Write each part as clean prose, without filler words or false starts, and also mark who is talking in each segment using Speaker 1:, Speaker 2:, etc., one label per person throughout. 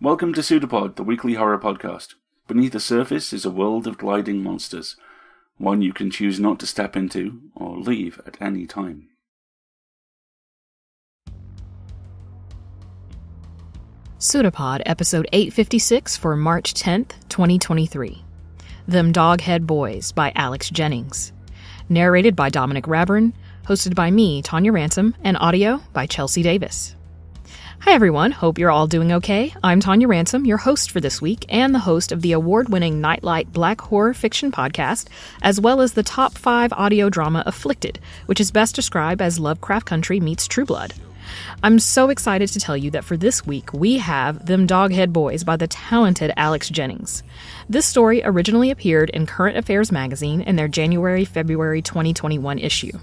Speaker 1: Welcome to PseudoPod, the weekly horror podcast. Beneath the surface is a world of gliding monsters, one you can choose not to step into or leave at any time.
Speaker 2: PseudoPod, episode 856 for March 10th, 2023. Them Doghead Boys by Alex Jennings. Narrated by Dominic Raburn, hosted by me, Tanya Ransom, and audio by Chelsea Davis. Hi everyone, hope you're all doing okay. I'm Tanya Ransom, your host for this week, and the host of the award-winning Nightlight Black Horror Fiction podcast, as well as the top 5 audio drama Afflicted, which is best described as Lovecraft Country meets True Blood. I'm so excited to tell you that for this week, we have Them Doghead Boys by the talented Alex Jennings. This story originally appeared in Current Affairs magazine in their January-February 2021 issue.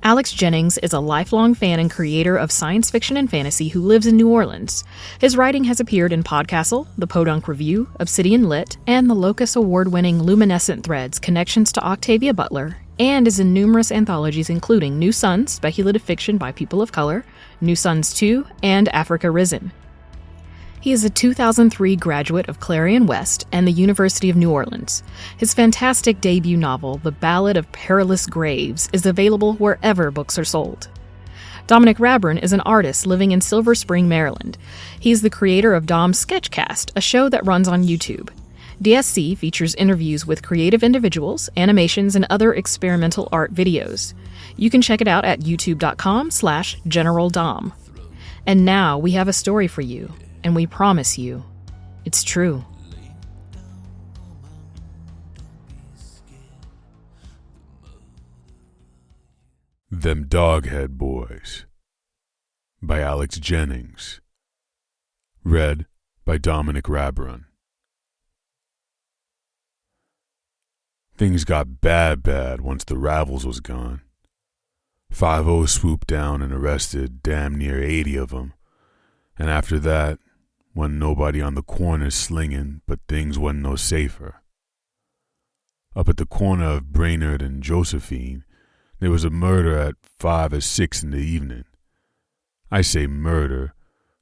Speaker 2: Alex Jennings is a lifelong fan and creator of science fiction and fantasy who lives in New Orleans. His writing has appeared in Podcastle, The Podunk Review, Obsidian Lit, and the Locus Award-winning Luminescent Threads Connections to Octavia Butler, and is in numerous anthologies including New Suns, speculative fiction by people of color, New Suns 2, and Africa Risen. He is a 2003 graduate of Clarion West and the University of New Orleans. His fantastic debut novel, The Ballad of Perilous Graves, is available wherever books are sold. Dominic Raburn is an artist living in Silver Spring, Maryland. He is the creator of Dom's Sketchcast, a show that runs on YouTube. DSC features interviews with creative individuals, animations, and other experimental art videos. You can check it out at youtube.com/GeneralDom. And now we have a story for you. And we promise you, it's true.
Speaker 3: Them Doghead Boys by Alex Jennings. Read by Dominic Raburn. Things got bad once the Ravels was gone. 5-0 swooped down and arrested damn near 80 of them. And after that, wasn't nobody on the corner slinging, but things wasn't no safer. Up at the corner of Brainerd and Josephine, there was a murder at 5 or 6 in the evening. I say murder,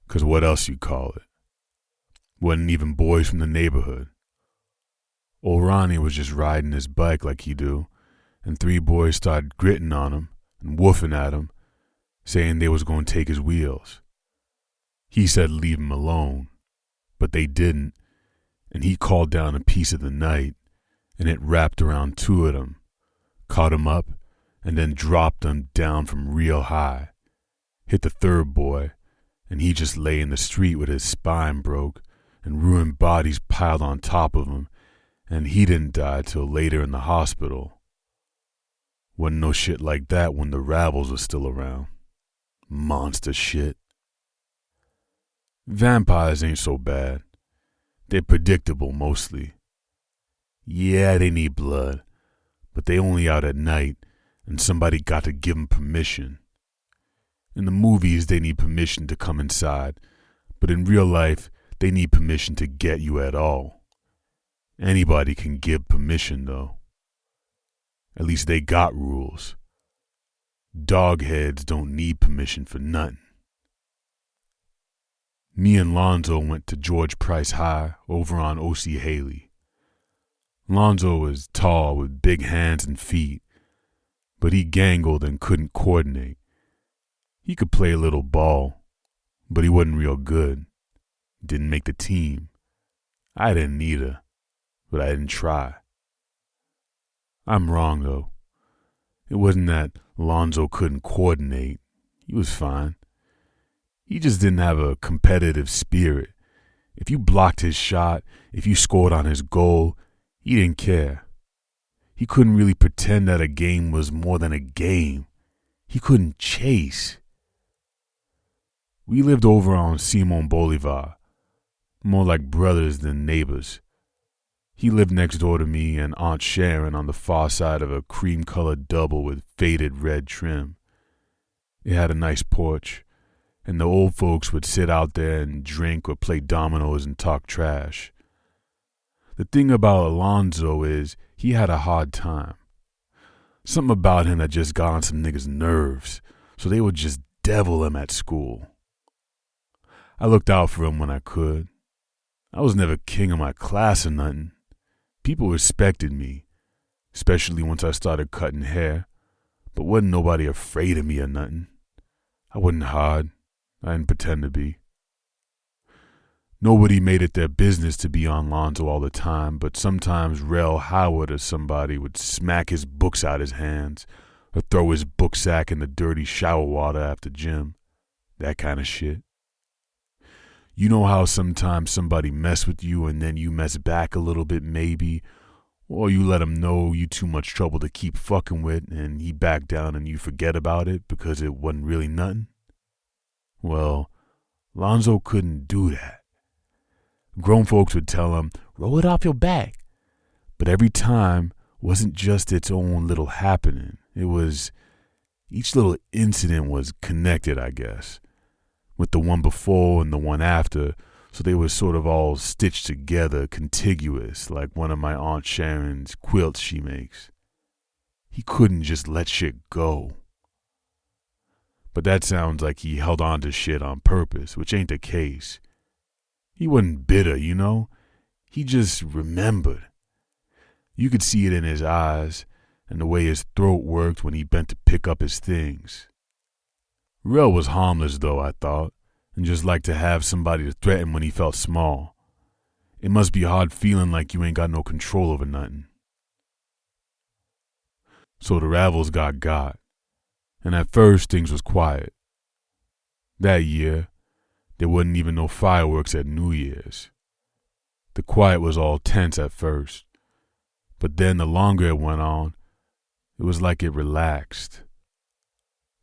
Speaker 3: 'cause what else you call it? Wasn't even boys from the neighborhood. Old Ronnie was just riding his bike like he do, and 3 boys started gritting on him and woofing at him, saying they was going to take his wheels. He said leave him alone, but they didn't, and he called down a piece of the night, and it wrapped around 2 of them, caught him up, and then dropped them down from real high. Hit the 3rd boy, and he just lay in the street with his spine broke, and ruined bodies piled on top of him, and he didn't die till later in the hospital. Wasn't no shit like that when the Ravels was still around. Monster shit. Vampires ain't so bad. They're predictable mostly. Yeah, they need blood, but they only out at night, and somebody got to give 'em permission. In the movies, they need permission to come inside, but in real life, they need permission to get you at all. Anybody can give permission, though. At least they got rules. Dogheads don't need permission for nothing. Me and Lonzo went to George Price High over on O.C. Haley. Lonzo was tall with big hands and feet, but he gangled and couldn't coordinate. He could play a little ball, but he wasn't real good. Didn't make the team. I didn't either, but I didn't try. I'm wrong, though. It wasn't that Lonzo couldn't coordinate. He was fine. He just didn't have a competitive spirit. If you blocked his shot, if you scored on his goal, he didn't care. He couldn't really pretend that a game was more than a game. He couldn't chase. We lived over on Simon Bolivar, more like brothers than neighbors. He lived next door to me and Aunt Sharon on the far side of a cream-colored double with faded red trim. It had a nice porch, and the old folks would sit out there and drink or play dominoes and talk trash. The thing about Alonzo is he had a hard time. Something about him that just got on some niggas' nerves, so they would just devil him at school. I looked out for him when I could. I was never king of my class or nothing. People respected me, especially once I started cutting hair, but wasn't nobody afraid of me or nothing. I wasn't hard. I didn't pretend to be. Nobody made it their business to be on Lonzo all the time, but sometimes Rel Howard or somebody would smack his books out his hands or throw his book sack in the dirty shower water after gym. That kind of shit. You know how sometimes somebody mess with you and then you mess back a little bit maybe, or you let him know you too much trouble to keep fucking with and he back down and you forget about it because it wasn't really nothing? Well, Lonzo couldn't do that. Grown folks would tell him, roll it off your back. But every time wasn't just its own little happening. It was, each little incident was connected, I guess, with the one before and the one after, so they were sort of all stitched together, contiguous, like one of my Aunt Sharon's quilts she makes. He couldn't just let shit go. But that sounds like he held on to shit on purpose, which ain't the case. He wasn't bitter, you know? He just remembered. You could see it in his eyes and the way his throat worked when he bent to pick up his things. Rel was harmless, though, I thought, and just liked to have somebody to threaten when he felt small. It must be hard feeling like you ain't got no control over nothing. So the Ravels got, and at first things was quiet. That year, there wasn't even no fireworks at New Year's. The quiet was all tense at first, but then the longer it went on, it was like it relaxed.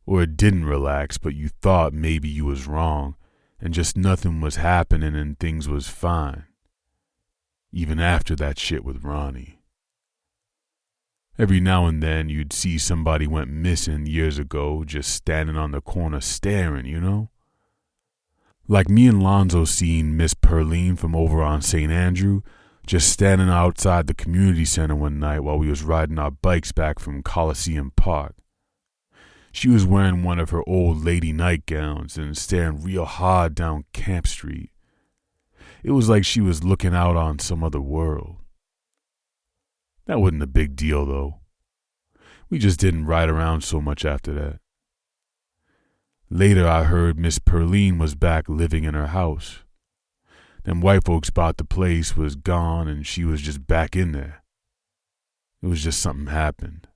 Speaker 3: Or it didn't relax, but you thought maybe you was wrong, and just nothing was happening and things was fine. Even after that shit with Ronnie. Every now and then you'd see somebody went missing years ago just standing on the corner staring, you know? Like me and Lonzo seen Miss Perline from over on St. Andrew just standing outside the community center one night while we was riding our bikes back from Coliseum Park. She was wearing one of her old lady nightgowns and staring real hard down Camp Street. It was like she was looking out on some other world. That wasn't a big deal, though. We just didn't ride around so much after that. Later, I heard Miss Perline was back living in her house. Them white folks bought the place, was gone, and she was just back in there. It was just something happened.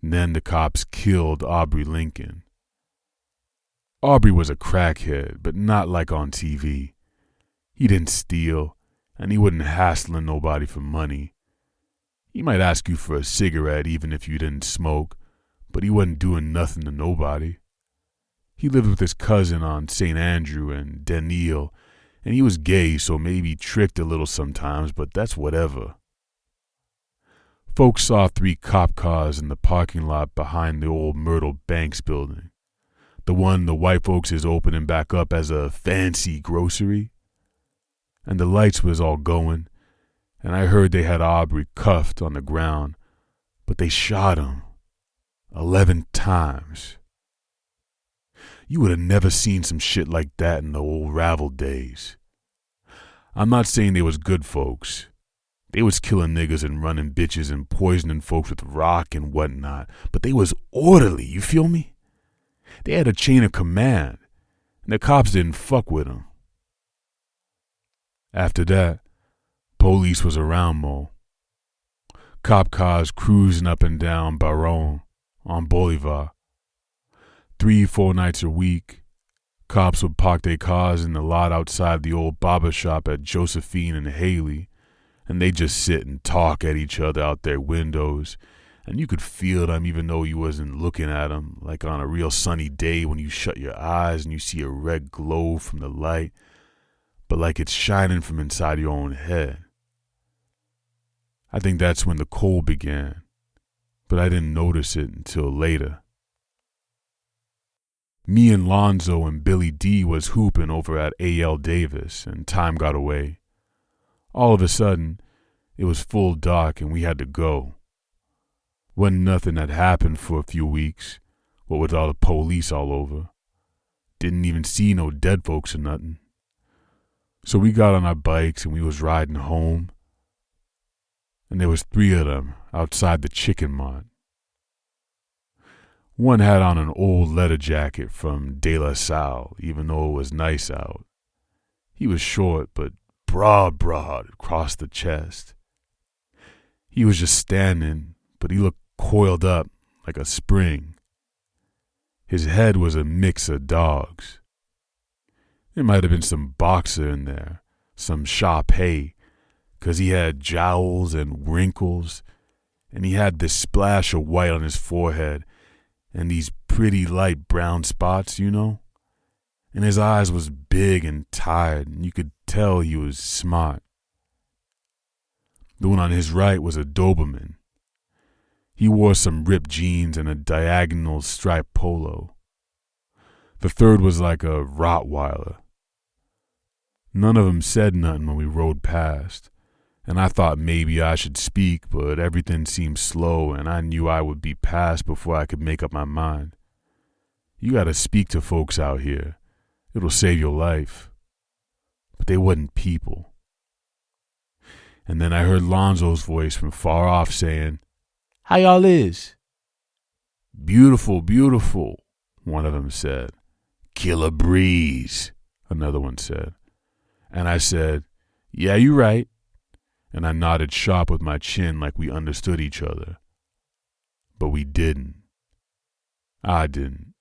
Speaker 3: And then the cops killed Aubrey Lincoln. Aubrey was a crackhead, but not like on TV. He didn't steal, and he wasn't hassling nobody for money. He might ask you for a cigarette even if you didn't smoke, but he wasn't doing nothing to nobody. He lived with his cousin on St. Andrew and Daniel, and he was gay, so maybe tricked a little sometimes, but that's whatever. Folks saw 3 cop cars in the parking lot behind the old Myrtle Banks building. The one the white folks is opening back up as a fancy grocery. And the lights was all going, and I heard they had Aubrey cuffed on the ground, but they shot him 11 times. You would have never seen some shit like that in the old Ravel days. I'm not saying they was good folks. They was killing niggas and running bitches and poisoning folks with rock and whatnot, but they was orderly, you feel me? They had a chain of command, and the cops didn't fuck with them. After that, police was around more. Cop cars cruising up and down Baron on Bolivar. 3-4 nights a week, cops would park their cars in the lot outside the old barber shop at Josephine and Haley, and they'd just sit and talk at each other out their windows, and you could feel them even though you wasn't looking at them, like on a real sunny day when you shut your eyes and you see a red glow from the light, but like it's shining from inside your own head. I think that's when the cold began, but I didn't notice it until later. Me and Lonzo and Billy D was hooping over at A.L. Davis, and time got away. All of a sudden, it was full dark and we had to go. Wasn't nothing had happened for a few weeks, what with all the police all over. didn't even see no dead folks or nothing. So we got on our bikes and we was riding home. And there was 3 of them outside the chicken mart. One had on an old leather jacket from De La Salle, even though it was nice out. He was short, but broad across the chest. He was just standing, but he looked coiled up like a spring. His head was a mix of dogs. There might have been some boxer in there, some Shar-Pei, 'cause he had jowls and wrinkles, and he had this splash of white on his forehead and these pretty light brown spots, you know? And his eyes was big and tired, and you could tell he was smart. The one on his right was a Doberman. He wore some ripped jeans and a diagonal striped polo. The third was like a Rottweiler. None of them said nothing when we rode past, and I thought maybe I should speak, but everything seemed slow and I knew I would be past before I could make up my mind. You gotta speak to folks out here. It'll save your life. But they wasn't people. And then I heard Lonzo's voice from far off saying, "How y'all is?" "Beautiful, beautiful," one of them said. "Killer breeze," another one said. And I said, "Yeah, you right." And I nodded sharp with my chin like we understood each other. But we didn't. I didn't.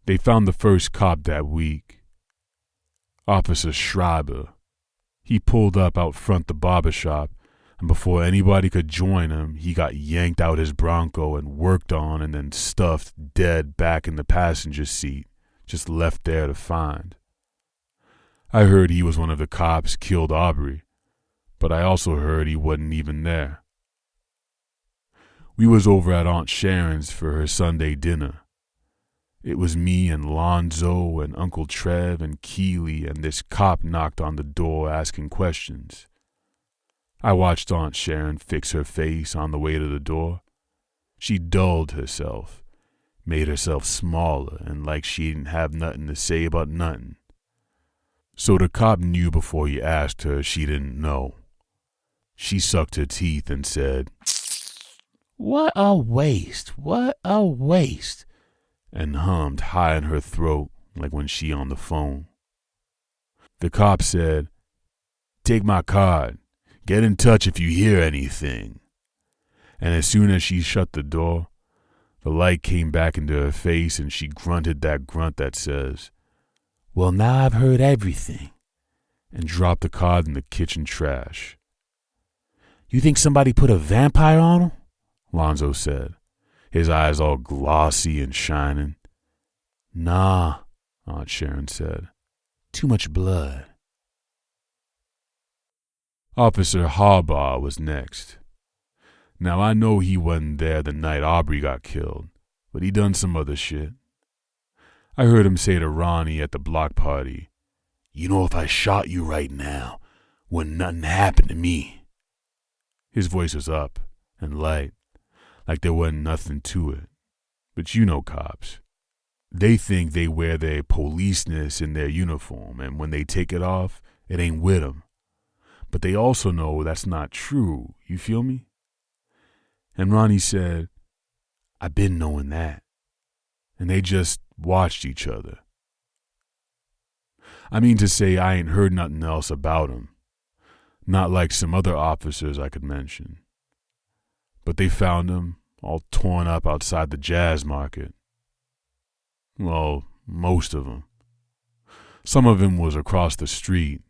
Speaker 3: They found the first cop that week. Officer Schreiber. He pulled up out front the barber shop, and before anybody could join him, he got yanked out his Bronco and worked on and then stuffed dead back in the passenger seat, just left there to find. I heard he was one of the cops killed Aubrey, but I also heard he wasn't even there. We was over at Aunt Sharon's for her Sunday dinner. It was me and Lonzo and Uncle Trev and Keely, and this cop knocked on the door asking questions. I watched Aunt Sharon fix her face on the way to the door. She dulled herself, made herself smaller, and like she didn't have nothing to say about nothing. So the cop knew before he asked her she didn't know. She sucked her teeth and said, "What a waste, what a waste," and hummed high in her throat like when she on the phone. The cop said, "Take my card. Get in touch if you hear anything." And as soon as she shut the door, the light came back into her face and she grunted that grunt that says, "Well, now I've heard everything," and dropped the card in the kitchen trash. "You think somebody put a vampire on him?" Lonzo said, his eyes all glossy and shining. "Nah," Aunt Sharon said. "Too much blood." Officer Harbaugh was next. Now I know he wasn't there the night Aubrey got killed, but he done some other shit. I heard him say to Ronnie at the block party, "You know, if I shot you right now, wouldn't nothing happen to me." His voice was up and light, like there wasn't nothing to it. But you know cops. They think they wear their policeness in their uniform, and when they take it off, it ain't with them. But they also know that's not true, you feel me? And Ronnie said, "I've been knowing that." And they just watched each other. I mean to say I ain't heard nothing else about him. Not like some other officers I could mention. But they found him all torn up outside the jazz market. Well, most of them. Some of him was across the street,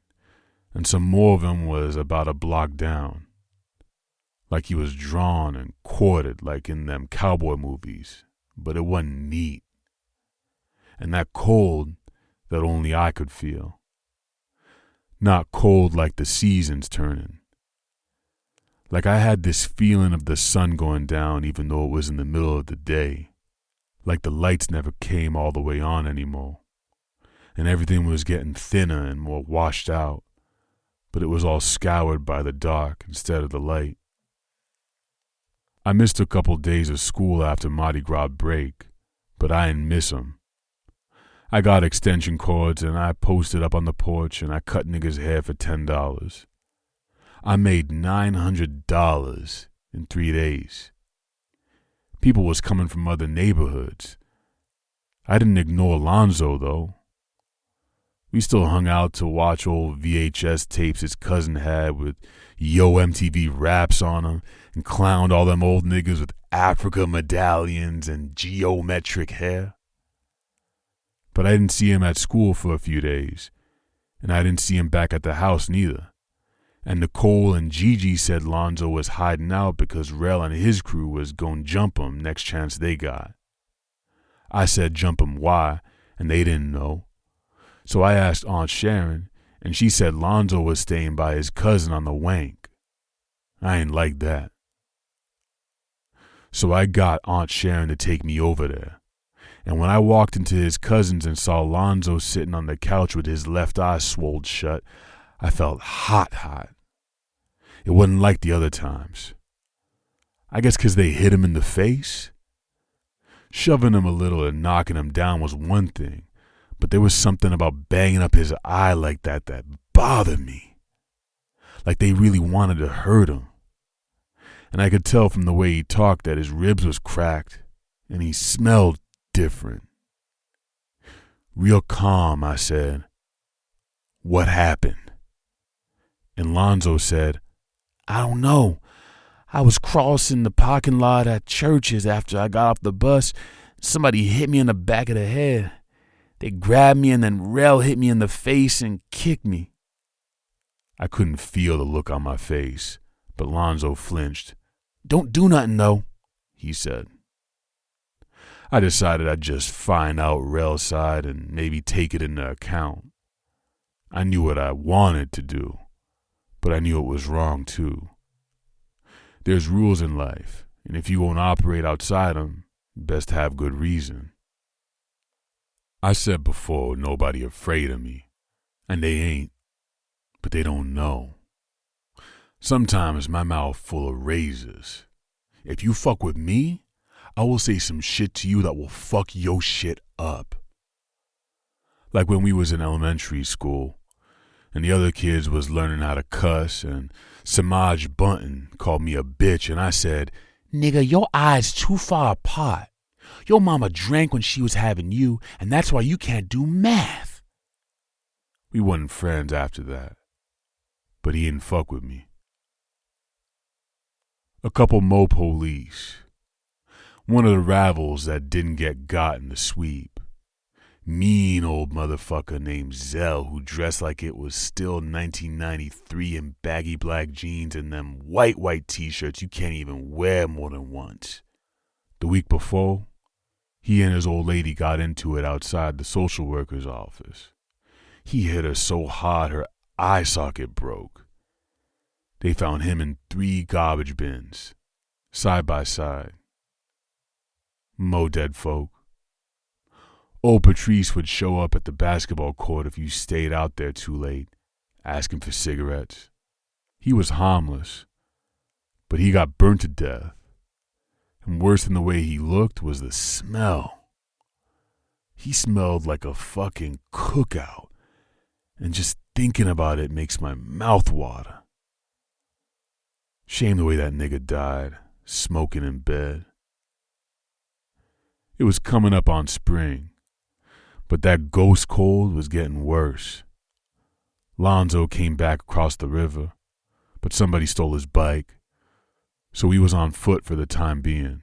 Speaker 3: and some more of him was about a block down. Like he was drawn and quartered like in them cowboy movies, but it wasn't neat. And that cold that only I could feel. Not cold like the seasons turning. Like I had this feeling of the sun going down even though it was in the middle of the day. Like the lights never came all the way on anymore. And everything was getting thinner and more washed out. But it was all scoured by the dark instead of the light. I missed a couple days of school after Mardi Gras break, but I didn't miss 'em. I got extension cords and I posted up on the porch and I cut niggas' hair for $10. I made $900 in 3 days. People was coming from other neighborhoods. I didn't ignore Lonzo, though. We still hung out to watch old VHS tapes his cousin had with Yo MTV raps on them and clowned all them old niggas with Africa medallions and geometric hair. But I didn't see him at school for a few days, and I didn't see him back at the house neither. And Nicole and Gigi said Lonzo was hiding out because Rel and his crew was gon' jump him next chance they got. I said jump him why, and they didn't know. So I asked Aunt Sharon, and she said Lonzo was staying by his cousin on the wank. I ain't like that. So I got Aunt Sharon to take me over there. And when I walked into his cousin's and saw Lonzo sitting on the couch with his left eye swolled shut, I felt hot. It wasn't like the other times. I guess 'cause they hit him in the face. Shoving him a little and knocking him down was one thing, but there was something about banging up his eye like that bothered me. Like they really wanted to hurt him. And I could tell from the way he talked that his ribs was cracked and he smelled different. Real calm, I said, "What happened?" And Lonzo said, "I don't know. I was crossing the parking lot at Church's after I got off the bus. Somebody hit me in the back of the head. They grabbed me and then Rel hit me in the face and kicked me." I couldn't feel the look on my face, but Lonzo flinched. "Don't do nothing, though," he said. I decided I'd just find out Rel's side and maybe take it into account. I knew what I wanted to do, but I knew it was wrong too. There's rules in life, and if you won't operate outside them, best have good reason. I said before nobody afraid of me, and they ain't, but they don't know. Sometimes my mouth full of razors. If you fuck with me, I will say some shit to you that will fuck your shit up. Like when we was in elementary school, and the other kids was learning how to cuss, and Samaj Bunton called me a bitch, and I said, "Nigga, your eyes too far apart. Your mama drank when she was having you, and that's why you can't do math." We wasn't friends after that, but he didn't fuck with me. A couple more police. One of the ravels that didn't get got in the sweep. Mean old motherfucker named Zell who dressed like it was still 1993 in baggy black jeans and them white t-shirts you can't even wear more than once. The week before, he and his old lady got into it outside the social worker's office. He hit her so hard her eye socket broke. They found him in 3 garbage bins, side by side. Mo dead folk. Old Patrice would show up at the basketball court if you stayed out there too late, asking for cigarettes. He was harmless, but he got burnt to death. And worse than the way he looked was the smell. He smelled like a fucking cookout, and just thinking about it makes my mouth water. Shame the way that nigga died, smoking in bed. It was coming up on spring, but that ghost cold was getting worse. Lonzo came back across the river, but somebody stole his bike, so he was on foot for the time being.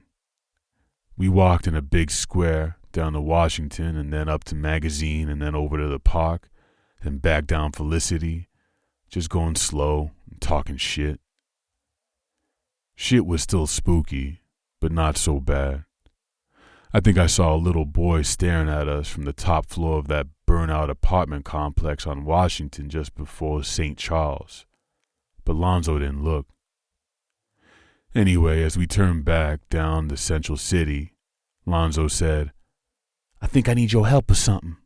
Speaker 3: We walked in a big square down to Washington and then up to Magazine and then over to the park, then back down Felicity, just going slow and talking shit. Shit was still spooky, but not so bad. I think I saw a little boy staring at us from the top floor of that burnt-out apartment complex on Washington just before St. Charles, but Lonzo didn't look. Anyway, as we turned back down the Central City, Lonzo said, "I think I need your help with something."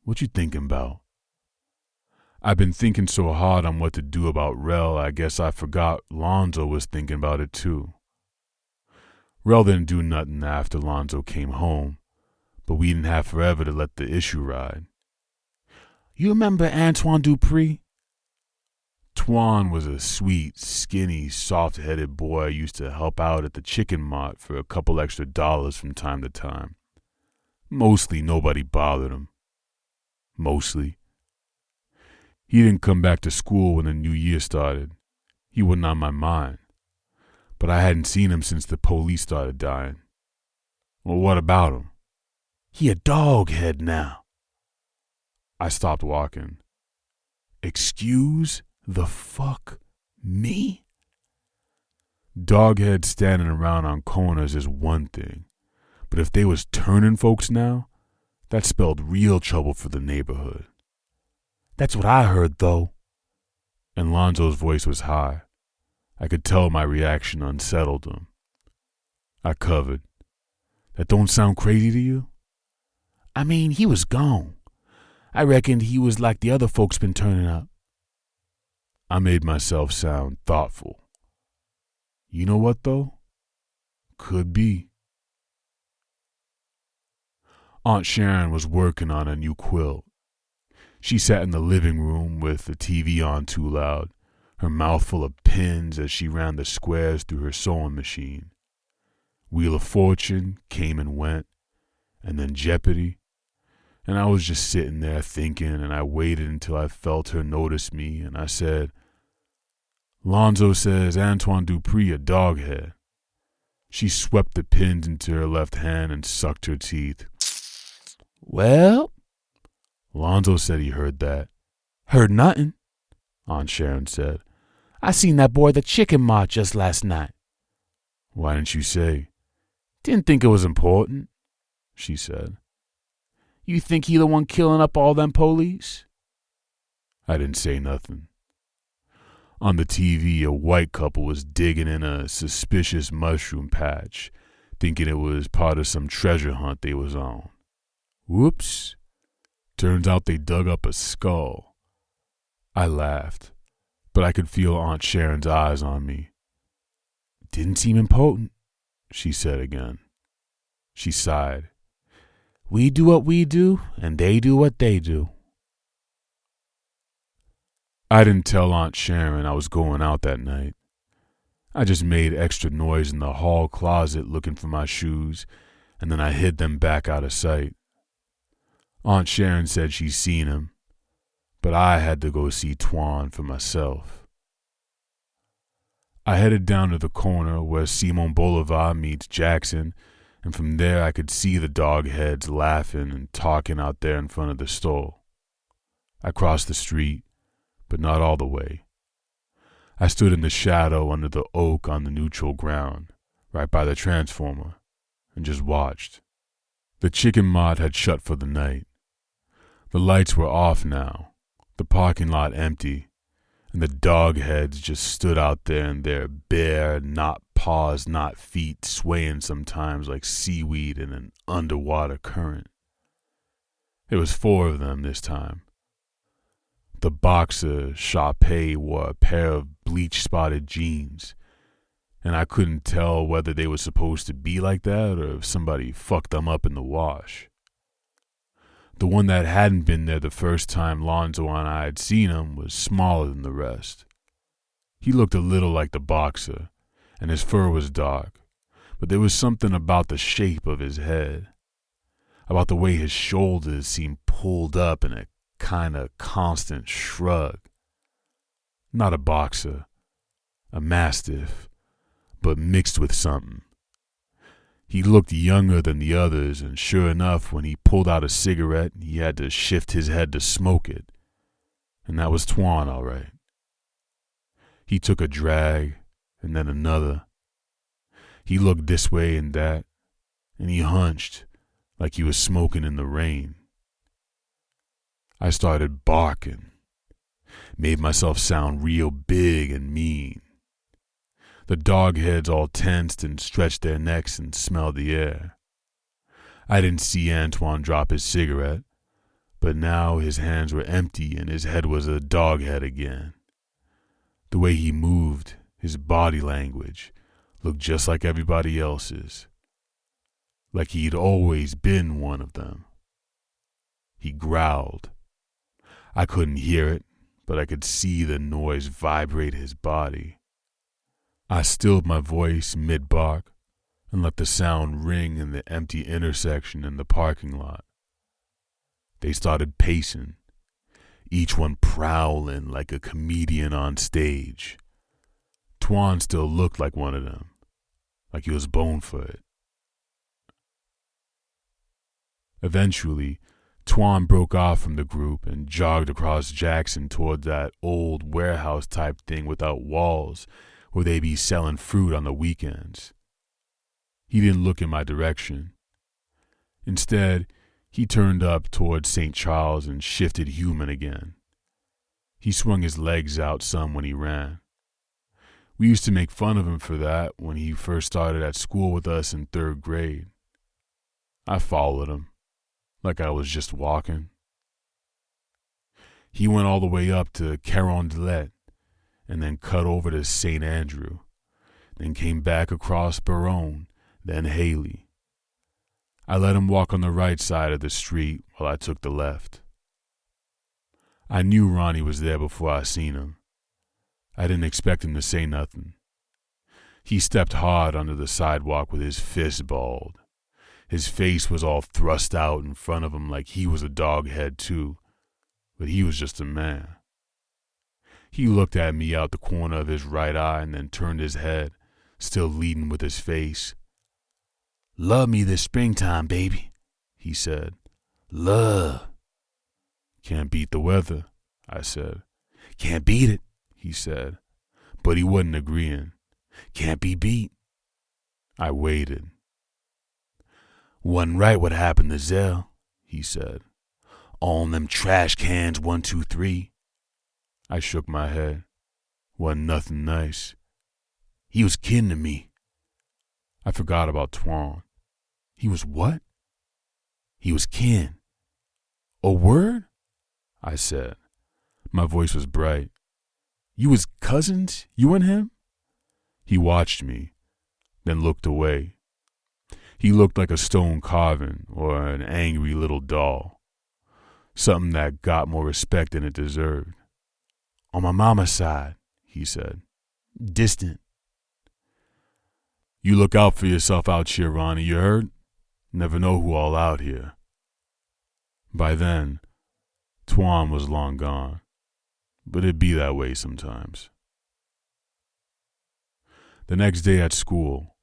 Speaker 3: "What you thinking about?" I've been thinking so hard on what to do about Rel, I guess I forgot Lonzo was thinking about it too. Rel didn't do nothing after Lonzo came home, but we didn't have forever to let the issue ride. You remember Antoine Dupree? Twan was a sweet, skinny, soft-headed boy I used to help out at the chicken mart for a couple extra dollars from time to time. Mostly nobody bothered him. Mostly. He didn't come back to school when the new year started. He wasn't on my mind. But I hadn't seen him since the police started dying. Well, what about him? He a Doghead now. I stopped walking. Excuse the fuck me? Doghead standing around on corners is one thing, but if they was turning folks now, that spelled real trouble for the neighborhood. That's what I heard, though. And Lonzo's voice was high. I could tell my reaction unsettled him. I covered. That don't sound crazy to you? I mean, he was gone. I reckoned he was like the other folks been turning up. I made myself sound thoughtful. You know what, though? Could be. Aunt Sharon was working on a new quilt. She sat in the living room with the TV on too loud, her mouth full of pins as she ran the squares through her sewing machine. Wheel of Fortune came and went, and then Jeopardy. And I was just sitting there thinking, and I waited until I felt her notice me, and I said, Lonzo says Antoine Dupree a Doghead. She swept the pins into her left hand and sucked her teeth. Well, Lonzo said he heard that. Heard nothing, Aunt Sharon said. I seen that boy at the chicken mart just last night. Why didn't you say? Didn't think it was important, she said. You think he the one killing up all them police? I didn't say nothing. On the TV, a white couple was digging in a suspicious mushroom patch, thinking it was part of some treasure hunt they was on. Whoops. Turns out they dug up a skull. I laughed, but I could feel Aunt Sharon's eyes on me. Didn't seem important, she said again. She sighed. We do what we do, and they do what they do. I didn't tell Aunt Sharon I was going out that night. I just made extra noise in the hall closet looking for my shoes, and then I hid them back out of sight. Aunt Sharon said she'd seen him, but I had to go see Twan for myself. I headed down to the corner where Simon Boulevard meets Jackson, and from there I could see the Dogheads laughing and talking out there in front of the store. I crossed the street, but not all the way. I stood in the shadow under the oak on the neutral ground, right by the transformer, and just watched. The chicken mart had shut for the night. The lights were off now, the parking lot empty, and the Dogheads just stood out there in their bare, not paws, not feet, swaying sometimes like seaweed in an underwater current. There was 4 of them this time. The boxer, Sharpay, wore a pair of bleach-spotted jeans, and I couldn't tell whether they were supposed to be like that or if somebody fucked them up in the wash. The one that hadn't been there the first time Lonzo and I had seen him was smaller than the rest. He looked a little like the boxer, and his fur was dark, but there was something about the shape of his head, about the way his shoulders seemed pulled up in a kind of constant shrug. Not a boxer, a mastiff, but mixed with something. He looked younger than the others, and sure enough, when he pulled out a cigarette, he had to shift his head to smoke it. And that was Twan, all right. He took a drag, and then another. He looked this way and that, and he hunched like he was smoking in the rain. I started barking, made myself sound real big and mean. The Dogheads all tensed and stretched their necks and smelled the air. I didn't see Antoine drop his cigarette, but now his hands were empty and his head was a Doghead again. The way he moved, his body language, looked just like everybody else's. like he'd always been one of them. He growled. I couldn't hear it, but I could see the noise vibrate his body. I stilled my voice mid-bark and let the sound ring in the empty intersection in the parking lot. They started pacing, each one prowling like a comedian on stage. Twan still looked like one of them, like he was born for it. Eventually, Twan broke off from the group and jogged across Jackson toward that old warehouse-type thing without walls where they be selling fruit on the weekends. He didn't look in my direction. Instead, he turned up toward St. Charles and shifted human again. He swung his legs out some when he ran. We used to make fun of him for that when he first started at school with us in 3rd grade. I followed him, like I was just walking. He went all the way up to Carondelet and then cut over to St. Andrew, then came back across Baronne, then Haley. I let him walk on the right side of the street while I took the left. I knew Ronnie was there before I seen him. I didn't expect him to say nothing. He stepped hard onto the sidewalk with his fist balled. His face was all thrust out in front of him like he was a doghead too, but he was just a man. He looked at me out the corner of his right eye and then turned his head, still leading with his face. "Love me this springtime, baby," he said. "Love." "Can't beat the weather," I said. "Can't beat it," he said, but he wasn't agreeing. "Can't be beat." I waited. "Wasn't right what happened to Zell," he said. "On them trash cans 1, 2, 3. I shook my head. Wasn't nothing nice. He was kin to me. I forgot about Twan. He was what? He was kin. A word? I said. My voice was bright. You was cousins, you and him? He watched me, then looked away. He looked like a stone carving or an angry little doll. Something that got more respect than it deserved. On my mama's side, he said. Distant. You look out for yourself out here, Ronnie, you heard? Never know who all out here. By then, Twan was long gone, but it'd be that way sometimes. The next day at school,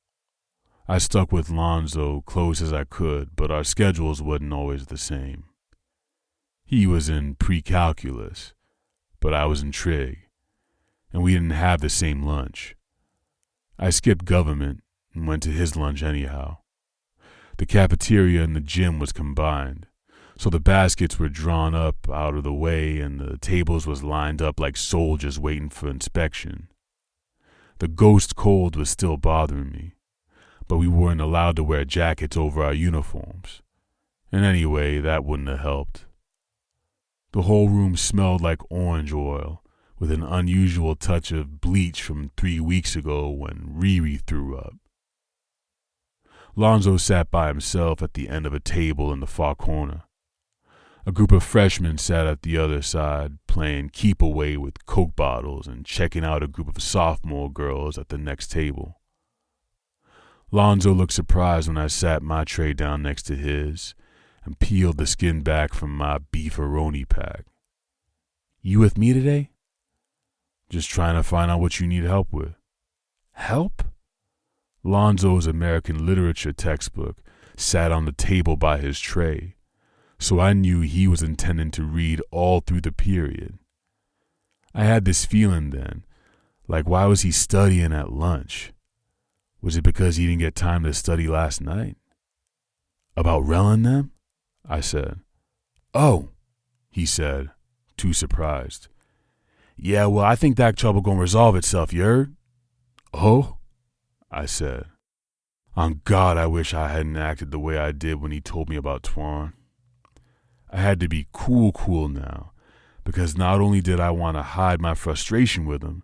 Speaker 3: I stuck with Lonzo close as I could, but our schedules wasn't always the same. He was in pre-calculus, but I was in trig, and we didn't have the same lunch. I skipped government and went to his lunch anyhow. The cafeteria and the gym was combined, so the baskets were drawn up out of the way and the tables was lined up like soldiers waiting for inspection. The ghost cold was still bothering me, but we weren't allowed to wear jackets over our uniforms, and anyway, that wouldn't have helped. The whole room smelled like orange oil, with an unusual touch of bleach from 3 weeks ago when Riri threw up. Lonzo sat by himself at the end of a table in the far corner. A group of freshmen sat at the other side, playing keep away with Coke bottles and checking out a group of sophomore girls at the next table. Lonzo looked surprised when I sat my tray down next to his and peeled the skin back from my beefaroni pack. You with me today? Just trying to find out what you need help with. Help? Lonzo's American literature textbook sat on the table by his tray, so I knew he was intending to read all through the period. I had this feeling then, like why was he studying at lunch? Was it because he didn't get time to study last night? About Relling them? I said. Oh, he said, too surprised. Yeah, well, I think that trouble gonna resolve itself, you heard? Oh? I said. On God, I wish I hadn't acted the way I did when he told me about Twan. I had to be cool now, because not only did I want to hide my frustration with him,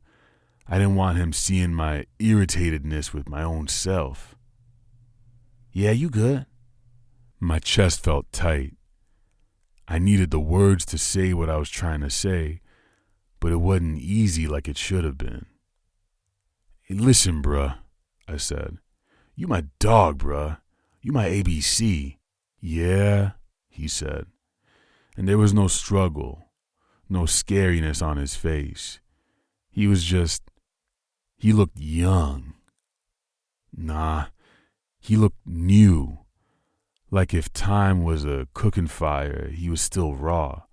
Speaker 3: I didn't want him seeing my irritatedness with my own self. Yeah, you good, My chest felt tight. I needed the words to say what I was trying to say, but it wasn't easy like it should have been. "Hey, listen, bruh," I said. "You my dog, bruh. You my ABC." "Yeah," he said. And there was no struggle, no scariness on his face. He looked young. Nah, he looked new. Like if time was a cooking fire, he was still raw.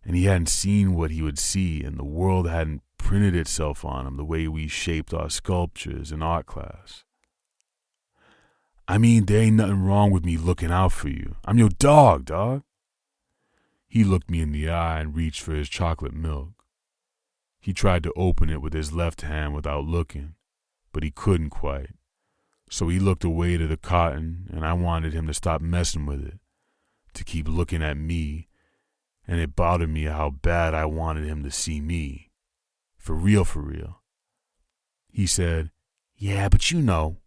Speaker 3: And he hadn't seen what he would see, and the world hadn't printed itself on him the way we shaped our sculptures in art class. "I mean, there ain't nothing wrong with me looking out for you. I'm your dog, dog." He looked me in the eye and reached for his chocolate milk. He tried to open it with his left hand without looking, but he couldn't quite. So he looked away to the cotton, and I wanted him to stop messing with it, to keep looking at me, and it bothered me how bad I wanted him to see me. For real, for real. He said, "Yeah, but you know."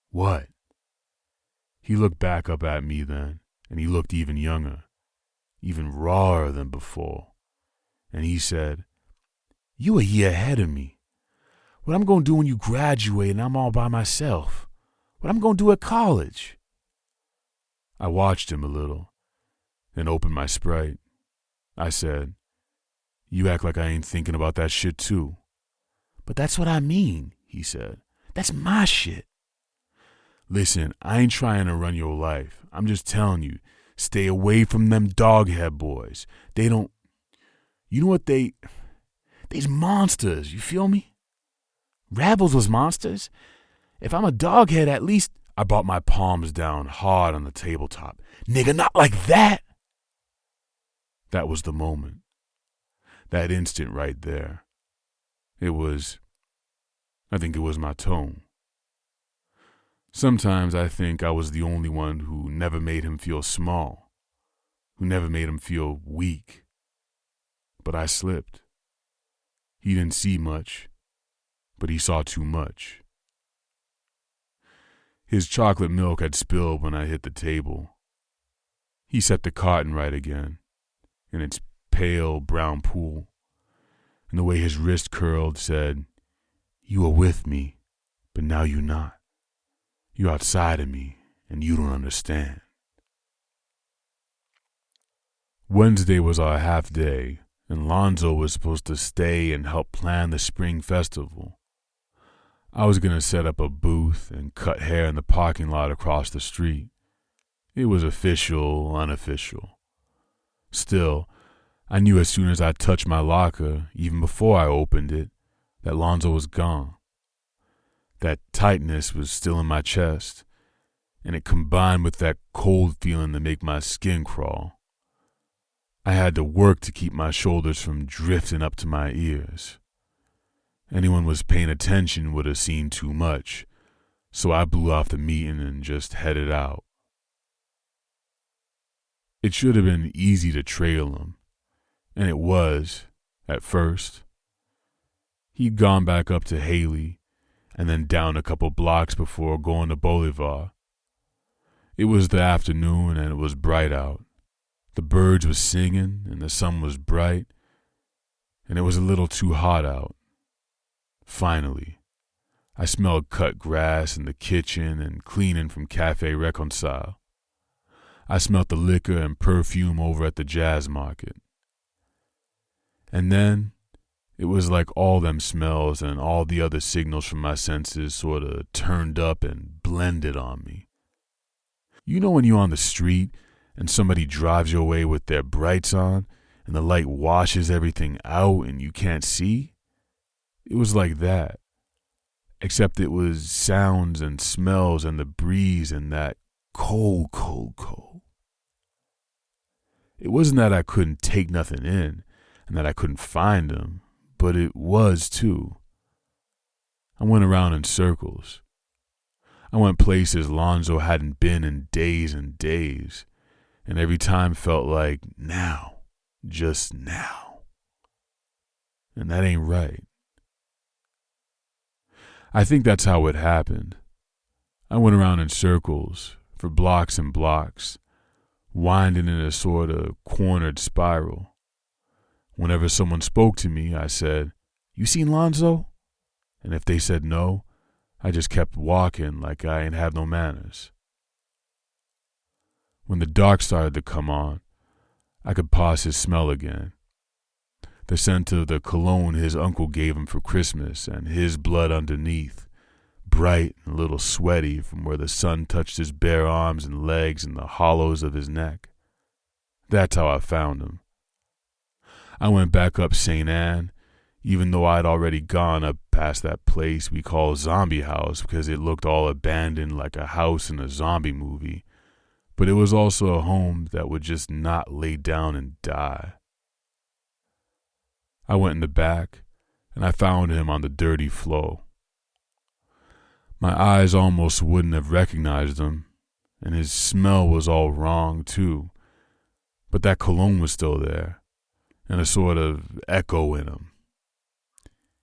Speaker 3: "What?" He looked back up at me then, and he looked even younger, even rawer than before. And he said, "You a year ahead of me. What I'm going to do when you graduate and I'm all by myself? What I'm going to do at college?" I watched him a little, then opened my Sprite. I said, "You act like I ain't thinking about that shit too." "But that's what I mean," he said. "That's my shit." "Listen, I ain't trying to run your life. I'm just telling you, stay away from them Doghead boys. They don't, you know what they's monsters, you feel me? Rebels was monsters. If I'm a Doghead, at least," I brought my palms down hard on the tabletop. "Nigga, not like that." That was the moment. That instant right there. I think it was my tone. Sometimes I think I was the only one who never made him feel small, who never made him feel weak. But I slipped. He didn't see much, but he saw too much. His chocolate milk had spilled when I hit the table. He set the cotton right again, in its pale brown pool, and the way his wrist curled said, "You were with me, but now you're not. You're outside of me, and you don't understand." Wednesday was our half day, and Lonzo was supposed to stay and help plan the spring festival. I was going to set up a booth and cut hair in the parking lot across the street. It was official, unofficial. Still, I knew as soon as I touched my locker, even before I opened it, that Lonzo was gone. That tightness was still in my chest, and it combined with that cold feeling to make my skin crawl. I had to work to keep my shoulders from drifting up to my ears. Anyone was paying attention would have seen too much, so I blew off the meeting and just headed out. It should have been easy to trail him, and it was, at first. He'd gone back up to Haley, and then down a couple blocks before going to Bolivar. It was the afternoon, and it was bright out. The birds were singing, and the sun was bright, and it was a little too hot out. Finally, I smelled cut grass in the kitchen and cleaning from Café Reconcile. I smelled the liquor and perfume over at the jazz market. And then, it was like all them smells and all the other signals from my senses sort of turned up and blended on me. You know when you're on the street and somebody drives your way with their brights on and the light washes everything out and you can't see? It was like that, except it was sounds and smells and the breeze and that cold, cold, cold. It wasn't that I couldn't take nothing in and that I couldn't find them, but it was too. I went around in circles. I went places Lonzo hadn't been in days and days, and every time felt like now, just now. And that ain't right. I think that's how it happened. I went around in circles, for blocks and blocks, winding in a sort of cornered spiral. Whenever someone spoke to me, I said, "You seen Lonzo?" And if they said no, I just kept walking like I ain't have no manners. When the dark started to come on, I could pass his smell again. The scent of the cologne his uncle gave him for Christmas, and his blood underneath, bright and a little sweaty from where the sun touched his bare arms and legs and the hollows of his neck. That's how I found him. I went back up St. Anne, even though I'd already gone up past that place we call Zombie House because it looked all abandoned like a house in a zombie movie, but it was also a home that would just not lay down and die. I went in the back, and I found him on the dirty floor. My eyes almost wouldn't have recognized him, and his smell was all wrong too, but that cologne was still there, and a sort of echo in him.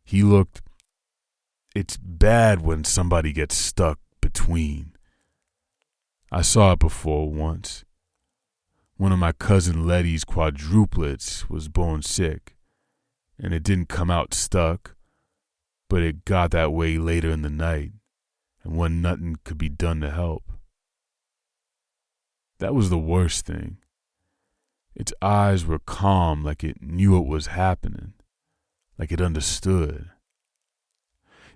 Speaker 3: He looked, it's bad when somebody gets stuck between. I saw it before once. One of my cousin Letty's quadruplets was born sick, and it didn't come out stuck, but it got that way later in the night, and when nothing could be done to help. That was the worst thing. Its eyes were calm like it knew it was happening, like it understood.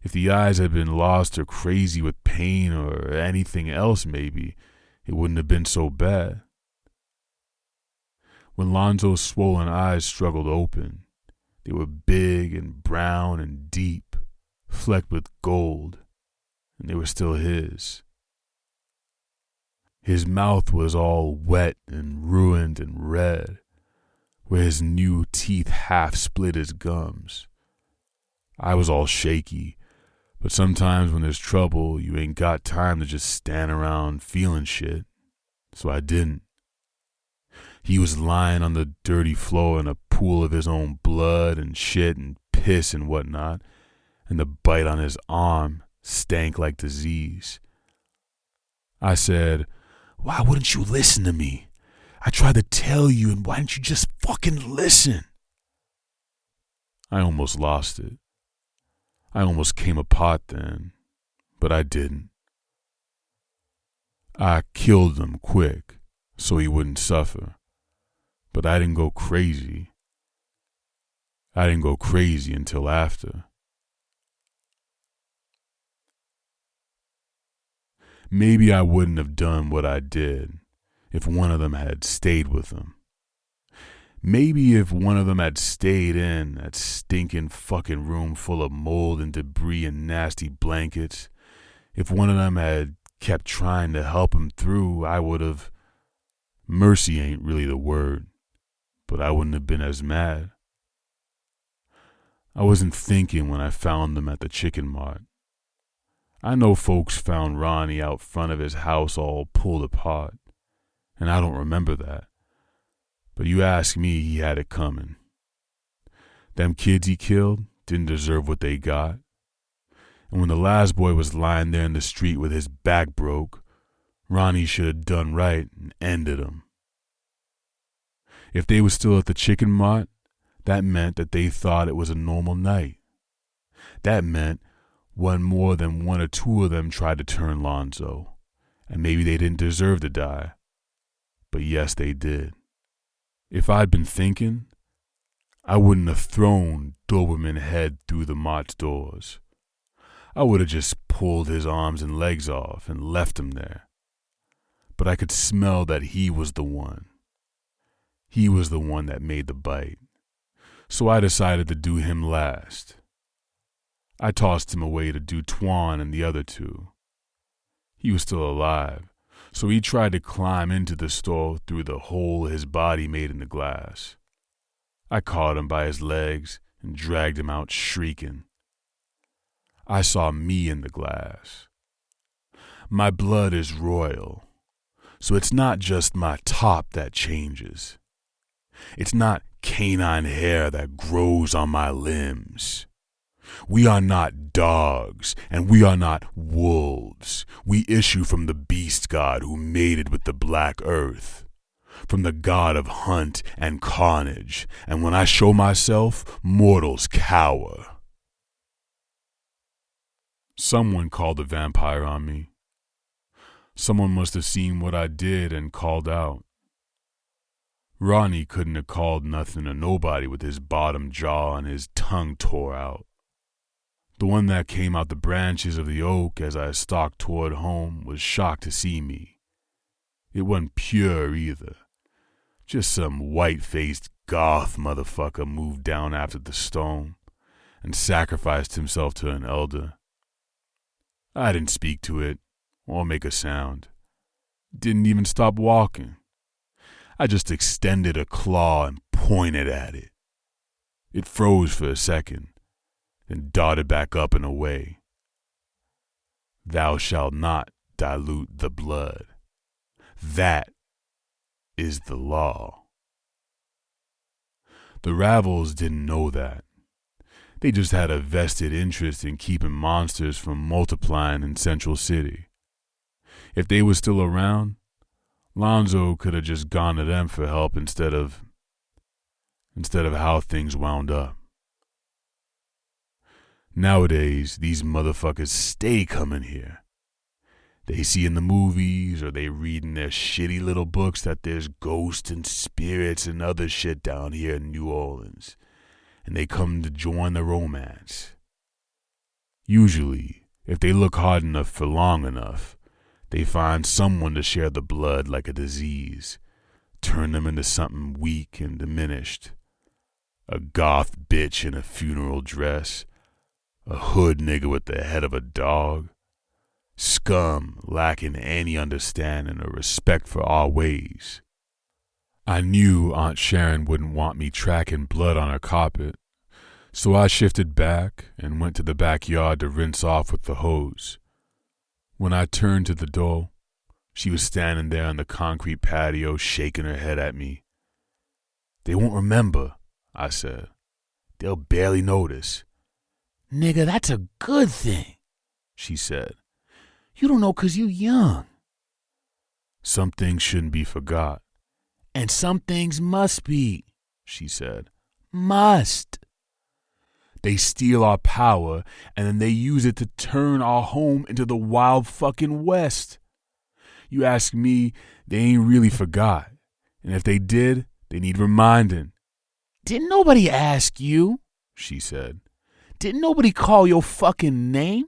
Speaker 3: If the eyes had been lost or crazy with pain or anything else maybe, it wouldn't have been so bad. When Lonzo's swollen eyes struggled open, they were big and brown and deep, flecked with gold, and they were still his. His mouth was all wet and ruined and red, where his new teeth half split his gums. I was all shaky, but sometimes when there's trouble, you ain't got time to just stand around feeling shit, so I didn't. He was lying on the dirty floor in a pool of his own blood and shit and piss and whatnot, and the bite on his arm stank like disease. I said, "Why wouldn't you listen to me? I tried to tell you, and why didn't you just fucking listen?" I almost lost it. I almost came apart then, but I didn't. I killed him quick so he wouldn't suffer. But I didn't go crazy. I didn't go crazy until after. Maybe I wouldn't have done what I did if one of them had stayed with him. Maybe if one of them had stayed in that stinking fucking room full of mold and debris and nasty blankets, if one of them had kept trying to help him through, I would have... Mercy ain't really the word, but I wouldn't have been as mad. I wasn't thinking when I found them at the chicken mart. I know folks found Ronnie out front of his house all pulled apart, and I don't remember that. But you ask me, he had it coming. Them kids he killed didn't deserve what they got. And when the last boy was lying there in the street with his back broke, Ronnie should have done right and ended him. If they were still at the chicken mart, that meant that they thought it was a normal night. That meant one more than one or two of them tried to turn Lonzo, and maybe they didn't deserve to die. But yes, they did. If I'd been thinking, I wouldn't have thrown Doberman Head through the mart's doors. I would have just pulled his arms and legs off and left him there. But I could smell that he was the one. He was the one that made the bite. So I decided to do him last. I tossed him away to do Twan and the other two. He was still alive, so he tried to climb into the store through the hole his body made in the glass. I caught him by his legs and dragged him out shrieking. I saw me in the glass. My blood is royal, so it's not just my top that changes. It's not canine hair that grows on my limbs. We are not dogs, and we are not wolves. We issue from the beast god who mated with the black earth, from the god of hunt and carnage, and when I show myself, mortals cower. Someone called a vampire on me. Someone must have seen what I did and called out. Ronnie couldn't have called nothing or nobody with his bottom jaw and his tongue tore out. The one that came out the branches of the oak as I stalked toward home was shocked to see me. It wasn't pure either. Just some white-faced goth motherfucker moved down after the stone and sacrificed himself to an elder. I didn't speak to it or make a sound. Didn't even stop walking. I just extended a claw and pointed at it. It froze for a second, then darted back up and away. Thou shalt not dilute the blood. That is the law. The Ravels didn't know that. They just had a vested interest in keeping monsters from multiplying in Central City. If they were still around, Lonzo could have just gone to them for help instead of how things wound up. Nowadays, these motherfuckers stay coming here. They see in the movies or they read in their shitty little books that there's ghosts and spirits and other shit down here in New Orleans, and they come to join the romance. Usually, if they look hard enough for long enough, they find someone to share the blood like a disease, turn them into something weak and diminished. A goth bitch in a funeral dress, a hood nigga with the head of a dog, scum lacking any understanding or respect for our ways. I knew Aunt Sharon wouldn't want me tracking blood on her carpet, so I shifted back and went to the backyard to rinse off with the hose. When I turned to the door, she was standing there on the concrete patio shaking her head at me. "They won't remember," I said. "They'll barely notice." "Nigga, that's a good thing," she said. "You don't know 'cause you young." "Some things shouldn't be forgot." "And some things must be," she said. "Must." They steal our power, and then they use it to turn our home into the wild fucking West. You ask me, they ain't really forgot. And if they did, they need reminding. "Didn't nobody ask you?" she said. "Didn't nobody call your fucking name?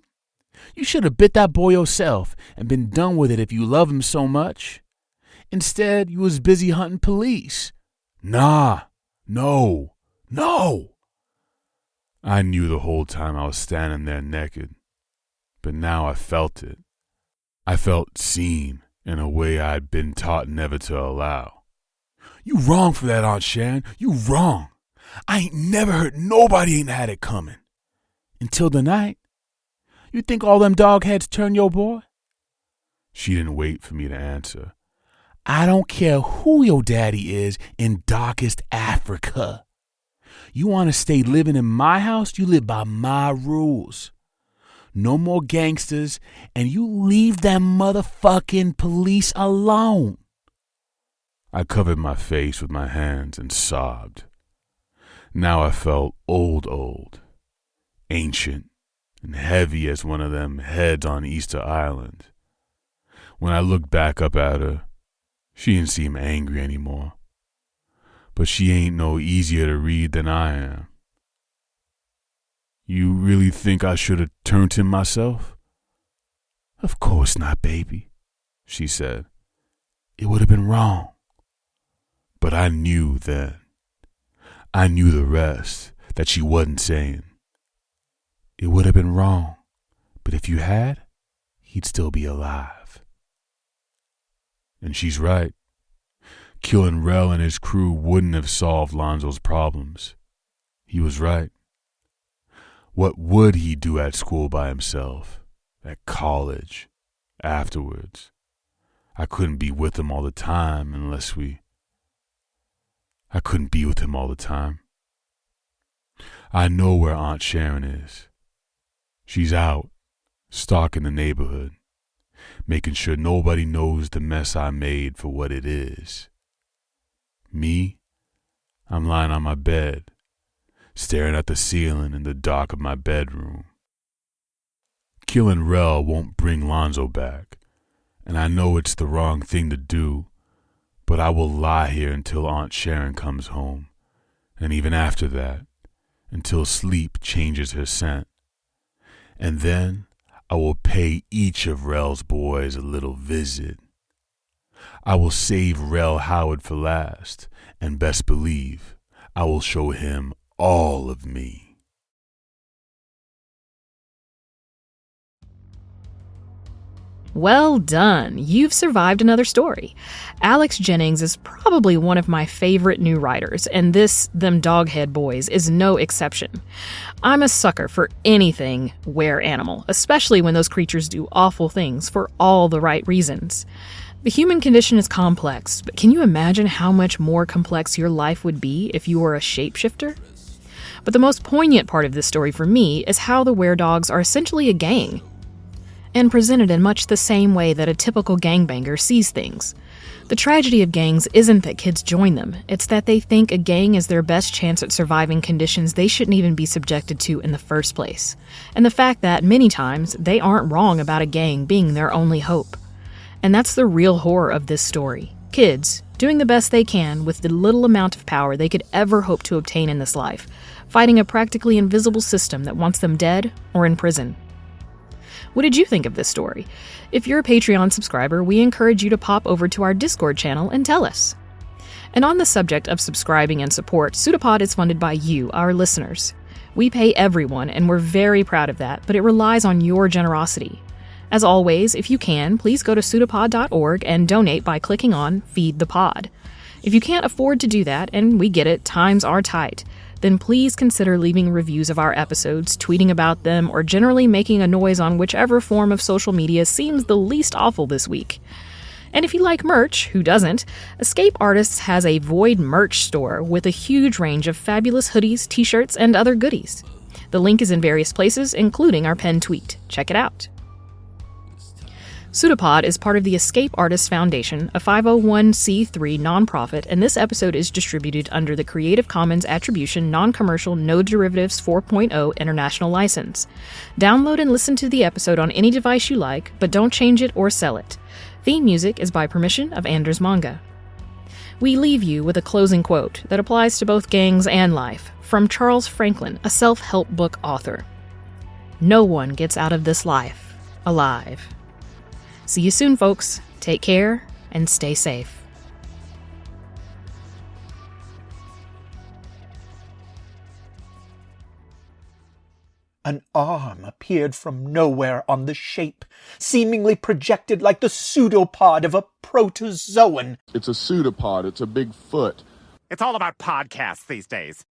Speaker 3: You should have bit that boy yourself and been done with it if you love him so much. Instead, you was busy hunting police." "Nah, no. I knew the whole time I was standing there naked, but now I felt it. I felt seen in a way I'd been taught never to allow. "You wrong for that, Aunt Sharon. You wrong. I ain't never heard nobody ain't had it coming. Until the night. You think all them dogheads turn your boy?" She didn't wait for me to answer. "I don't care who your daddy is in darkest Africa. You want to stay living in my house, you live by my rules. No more gangsters, and you leave them motherfucking police alone." I covered my face with my hands and sobbed. Now I felt old, ancient, and heavy as one of them heads on Easter Island. When I looked back up at her, she didn't seem angry anymore. But she ain't no easier to read than I am. "You really think I should have turned him myself?" "Of course not, baby," she said. "It would have been wrong." But I knew then. I knew the rest that she wasn't saying. It would have been wrong, but if you had, he'd still be alive. And she's right. Killing Rel and his crew wouldn't have solved Lonzo's problems. He was right. What would he do at school by himself, at college, afterwards? I couldn't be with him all the time I couldn't be with him all the time. I know where Aunt Sharon is. She's out, stalking the neighborhood, making sure nobody knows the mess I made for what it is. Me, I'm lying on my bed, staring at the ceiling in the dark of my bedroom. Killing Rel won't bring Lonzo back, and I know it's the wrong thing to do, but I will lie here until Aunt Sharon comes home, and even after that, until sleep changes her scent. And then I will pay each of Rel's boys a little visit. I will save Rel Howard for last, and best believe I will show him all of me.
Speaker 2: Well done. You've survived another story. Alex Jennings is probably one of my favorite new writers, and Them Doghead Boys is no exception. I'm a sucker for anything were-animal, especially when those creatures do awful things for all the right reasons. The human condition is complex, but can you imagine how much more complex your life would be if you were a shapeshifter? But the most poignant part of this story for me is how the were-dogs are essentially a gang, and presented in much the same way that a typical gangbanger sees things. The tragedy of gangs isn't that kids join them, it's that they think a gang is their best chance at surviving conditions they shouldn't even be subjected to in the first place, and the fact that, many times, they aren't wrong about a gang being their only hope. And that's the real horror of this story. Kids, doing the best they can with the little amount of power they could ever hope to obtain in this life, fighting a practically invisible system that wants them dead or in prison. What did you think of this story? If you're a Patreon subscriber, we encourage you to pop over to our Discord channel and tell us. And on the subject of subscribing and support, PseudoPod is funded by you, our listeners. We pay everyone, and we're very proud of that, but it relies on your generosity. As always, if you can, please go to pseudopod.org and donate by clicking on Feed the Pod. If you can't afford to do that, and we get it, times are tight, then please consider leaving reviews of our episodes, tweeting about them, or generally making a noise on whichever form of social media seems the least awful this week. And if you like merch, who doesn't, Escape Artists has a Void merch store with a huge range of fabulous hoodies, t-shirts, and other goodies. The link is in various places, including our pinned tweet. Check it out. PseudoPod is part of the Escape Artists Foundation, a 501c3 nonprofit, and this episode is distributed under the Creative Commons Attribution Non-Commercial No Derivatives 4.0 International License. Download and listen to the episode on any device you like, but don't change it or sell it. Theme music is by permission of Anders Manga. We leave you with a closing quote that applies to both gangs and life, from Charles Franklin, a self-help book author. "No one gets out of this life alive." See you soon, folks. Take care and stay safe.
Speaker 4: An arm appeared from nowhere on the shape, seemingly projected like the pseudopod of a protozoan.
Speaker 5: It's a pseudopod. It's a big foot.
Speaker 6: It's all about podcasts these days.